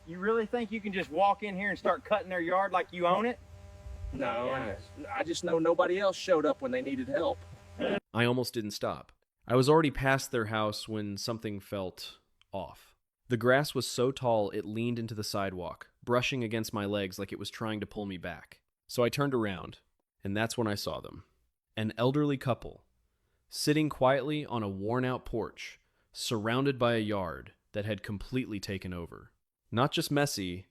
You really think you can just walk in here and start cutting their yard like you own it? No, I just know nobody else showed up when they needed help. I almost didn't stop. I was already past their house when something felt off. The grass was so tall it leaned into the sidewalk, brushing against my legs like it was trying to pull me back. So I turned around, and that's when I saw them. An elderly couple, sitting quietly on a worn-out porch, surrounded by a yard that had completely taken over. Not just messy,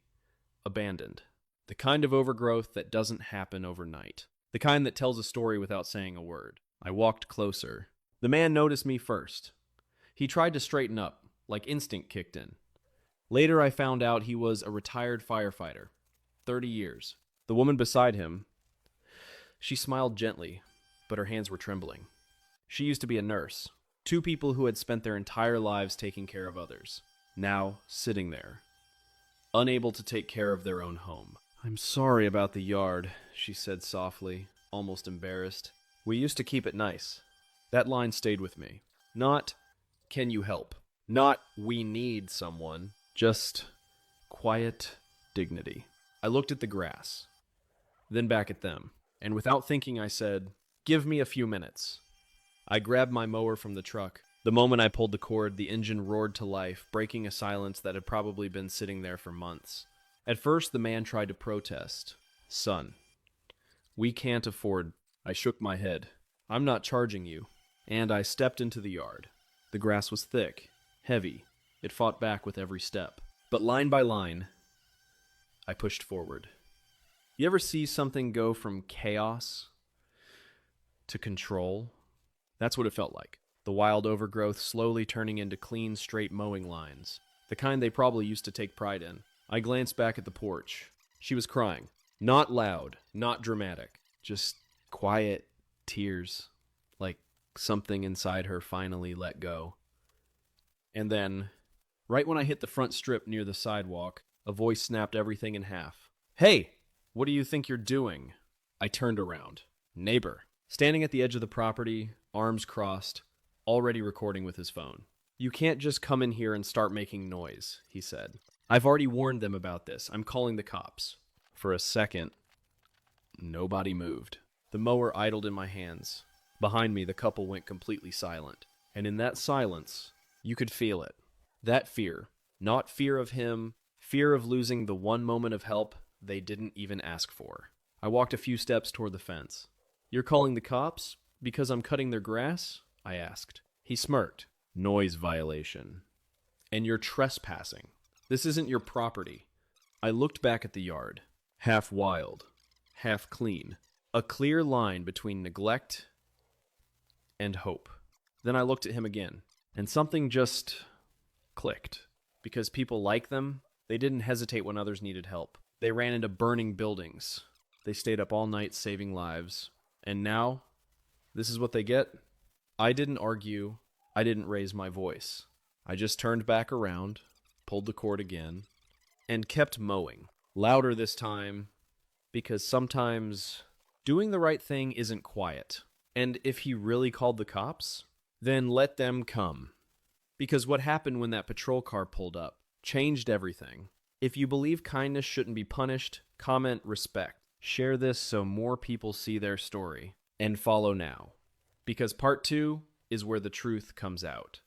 abandoned. The kind of overgrowth that doesn't happen overnight. The kind that tells a story without saying a word. I walked closer. The man noticed me first. He tried to straighten up, like instinct kicked in. Later, I found out he was a retired firefighter, 30 years. The woman beside him, she smiled gently, but her hands were trembling. She used to be a nurse. Two people who had spent their entire lives taking care of others. Now, sitting there, unable to take care of their own home. "I'm sorry about the yard," she said softly, almost embarrassed. "We used to keep it nice." That line stayed with me. Not, "Can you help?" Not, "We need someone." Just quiet dignity. I looked at the grass, then back at them, and without thinking I said, "Give me a few minutes." I grabbed my mower from the truck. The moment I pulled the cord, the engine roared to life, breaking a silence that had probably been sitting there for months. At first, the man tried to protest. "Son, we can't afford—" I shook my head. "I'm not charging you." And I stepped into the yard. The grass was thick, heavy. It fought back with every step. But line by line, I pushed forward. You ever see something go from chaos to control? That's what it felt like. The wild overgrowth slowly turning into clean, straight mowing lines. The kind they probably used to take pride in. I glanced back at the porch. She was crying. Not loud, not dramatic. Just quiet tears. Like something inside her finally let go. And then, right when I hit the front strip near the sidewalk, a voice snapped everything in half. "Hey, what do you think you're doing?" I turned around. Neighbor, standing at the edge of the property, arms crossed, already recording with his phone. "You can't just come in here and start making noise," he said. "I've already warned them about this. I'm calling the cops." For a second, nobody moved. The mower idled in my hands. Behind me, the couple went completely silent. And in that silence, you could feel it. That fear. Not fear of him, fear of losing the one moment of help they didn't even ask for. I walked a few steps toward the fence. "You're calling the cops? Because I'm cutting their grass?" I asked. He smirked. "Noise violation. And you're trespassing. This isn't your property." I looked back at the yard. Half wild, half clean. A clear line between neglect and hope. Then I looked at him again, and something just clicked. Because people like them, they didn't hesitate when others needed help. They ran into burning buildings. They stayed up all night saving lives. And now, this is what they get? I didn't argue. I didn't raise my voice. I just turned back around, pulled the cord again, and kept mowing. Louder this time, because sometimes doing the right thing isn't quiet. And if he really called the cops, then let them come. Because what happened when that patrol car pulled up changed everything. If you believe kindness shouldn't be punished, comment respect. Share this so more people see their story. And follow now. Because part 2 is where the truth comes out.